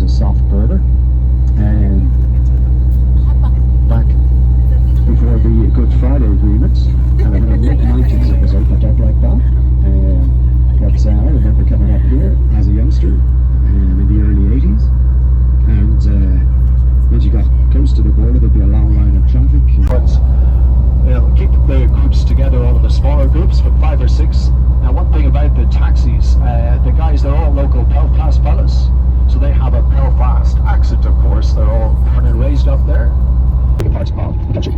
was a soft border. Back before the Good Friday Agreement, and in the mid-90s it was opened up like that. But I remember coming up here as a youngster in the early 80s, and once you got close to the border there'd be a long line of traffic. But keep the groups together, all of the smaller groups, but 5 or 6. Now one thing about the taxis, the guys, they're all local Belfast fellas, so they have a Belfast accent, of course. They're all born and raised up there. Big parts of the country.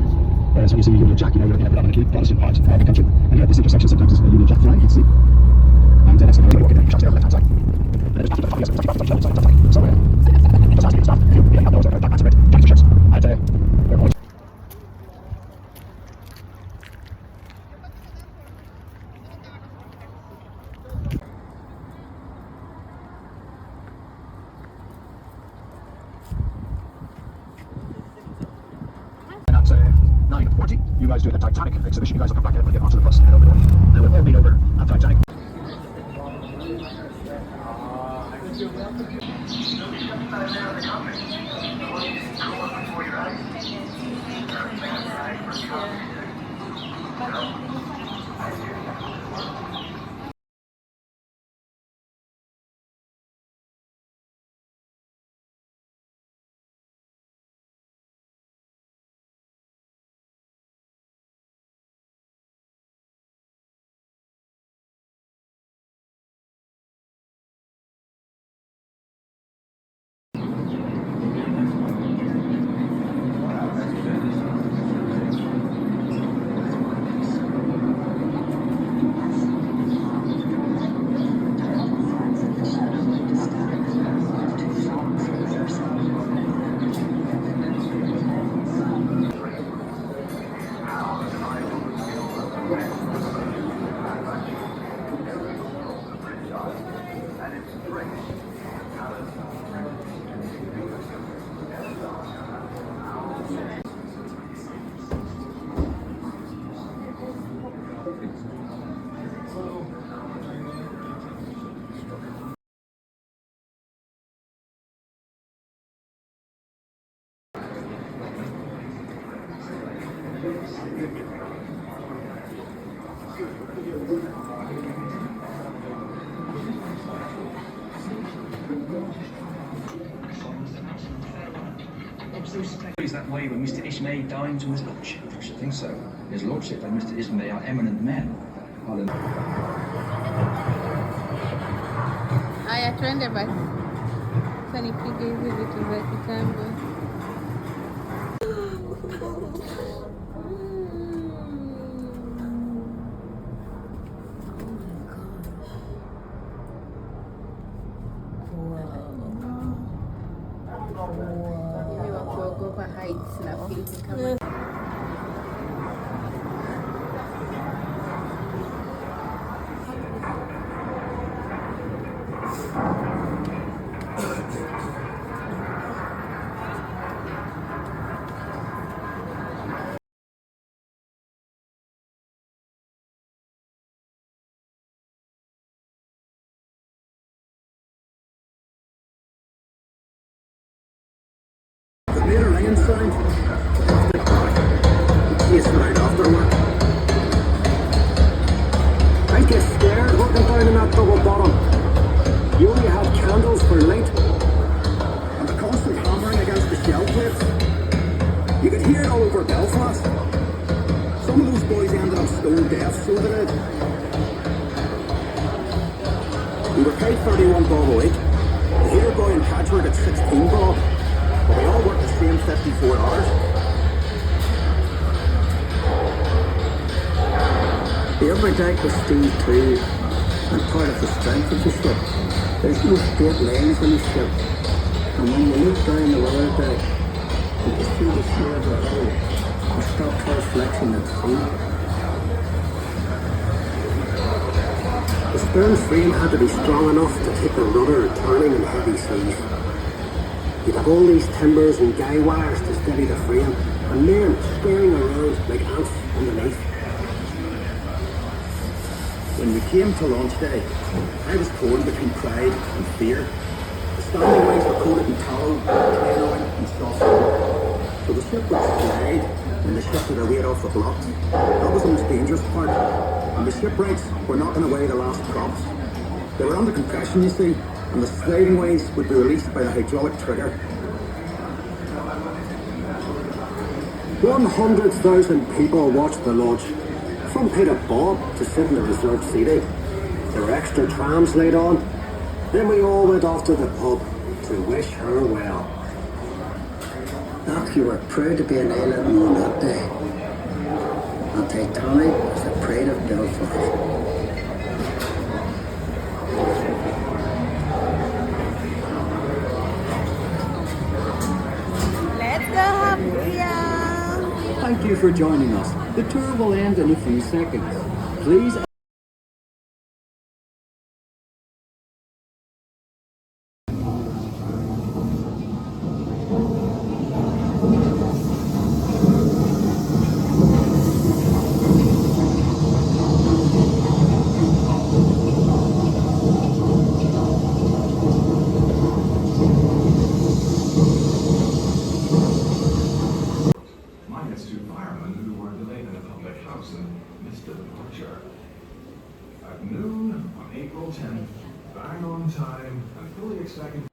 So you see Union Jack, you're looking at predominantly Protestant part of the country. And here at this intersection sometimes it's a Union Jack flag, you can see. And next thing you're walking down, shops there on the left hand side. There's massive copies of the so it does have to be stopped. Yeah, those are that's great. Thanks for ships. And they're going. And at 9:40, you guys do the Titanic exhibition. You guys will come back in and get onto the bus and head over the way. And we'll all meet over at Titanic. Is that way when Mr. Ismay dines with his lordship? I should think so. His lordship and Mr. Ismay are eminent men. Haya, twende basi. Sasa nipige hizi vitu vya kitambo. Mimi wa kuogopa heights na feel kama made a ringing sound. Chased it out afterward. I get scared looking down in that double bottom. You only had candles for light. And the constant hammering against the shell plates. You could hear it all over Belfast. Some of those boys ended up stone deaf, so they did. We were paid 31 bob a week. The heater boy and patchwork at 16 bob. But we all work the same 54 hours. The upper deck was steel too, and part of the strength of the ship. There's no straight lines on the ship, and when you look down the lower deck, you can see the shore of the hull, and stop reflection at sea. The stern frame had to be strong enough to take a rudder turning in heavy seas. You'd have all these timbers and guy wires to steady the frame, and men staring around like ants underneath. When we came to launch day, I was torn between pride and fear. The standing ways were coated in tallow, canoeing and soft sand. So the ship would slide when they shifted their weight off the blocks. That was the most dangerous part. And the shipwrights were knocking away the last props. They were under compression, you see, and the sliding ways would be released by the hydraulic trigger. 100,000 people watched the launch. Some paid a bob to sit in the reserved seating. There were extra trams laid on. Then we all went off to the pub to wish her well. Ach, you were proud to be an island on that day. The Titanic was the pride of Belfast. Let's go, Happy. Thank you for joining us. The tour will end in a few seconds. Please minus 2 firemen who were delayed in a public house and missed the departure. At noon on April 10th, bang on time and fully expecting.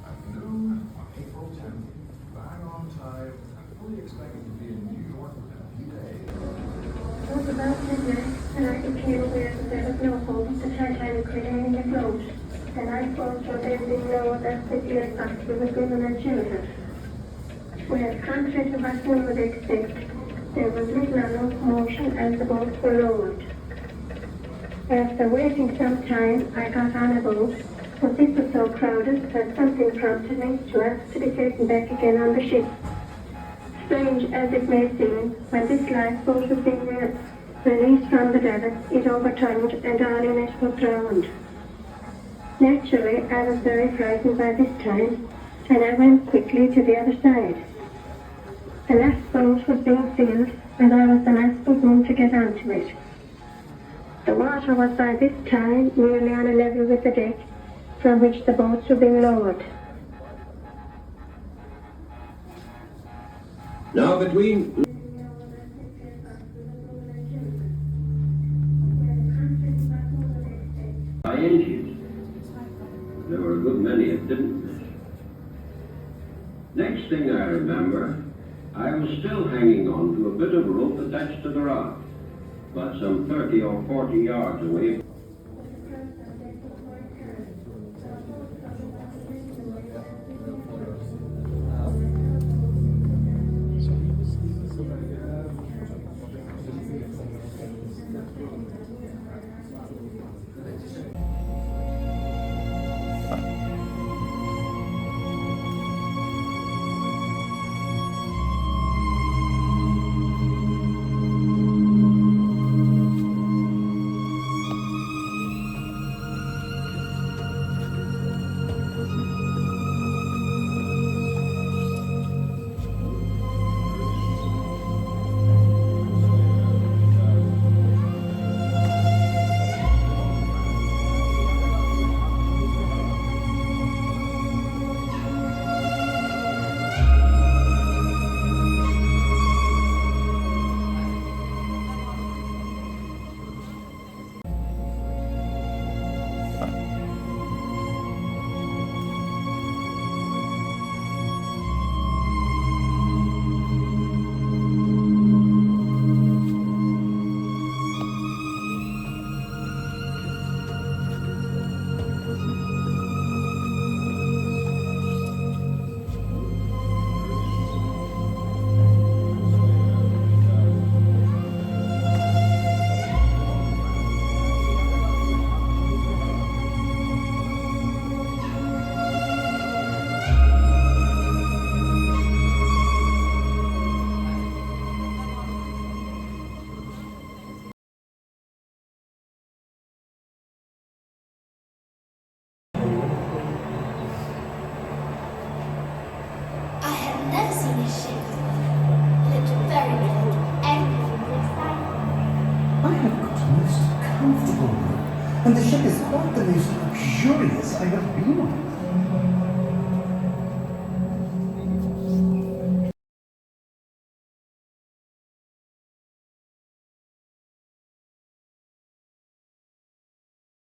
At noon on April 10th, bang on time and fully expecting to be in New York within a few days. It was about midnight, and I became aware that there was no hope the Titanic remaining afloat. The lifeboats were then being lowered as quickly as possible with women and children. We had confidence of what one would expect. There was little or no commotion as the boats were lowered. After waiting some time, I got on a boat, but this was so crowded that something prompted me to ask to be taken back again on the ship. Strange as it may seem, when this lifeboat was being released from the davits, it overturned and all in it was drowned. Naturally, I was very frightened by this time, and I went quickly to the other side. The last boat was being filled, and I was the last one to get onto it. The water was by this time nearly on a level with the deck, from which the boats were being lowered. Now between... By inches. There were a good many that didn't. Next thing I remember, I was still hanging on to a bit of rope attached to the rock, but some 30 or 40 yards away. comfortable, and the ship is quite the most luxurious I have been on.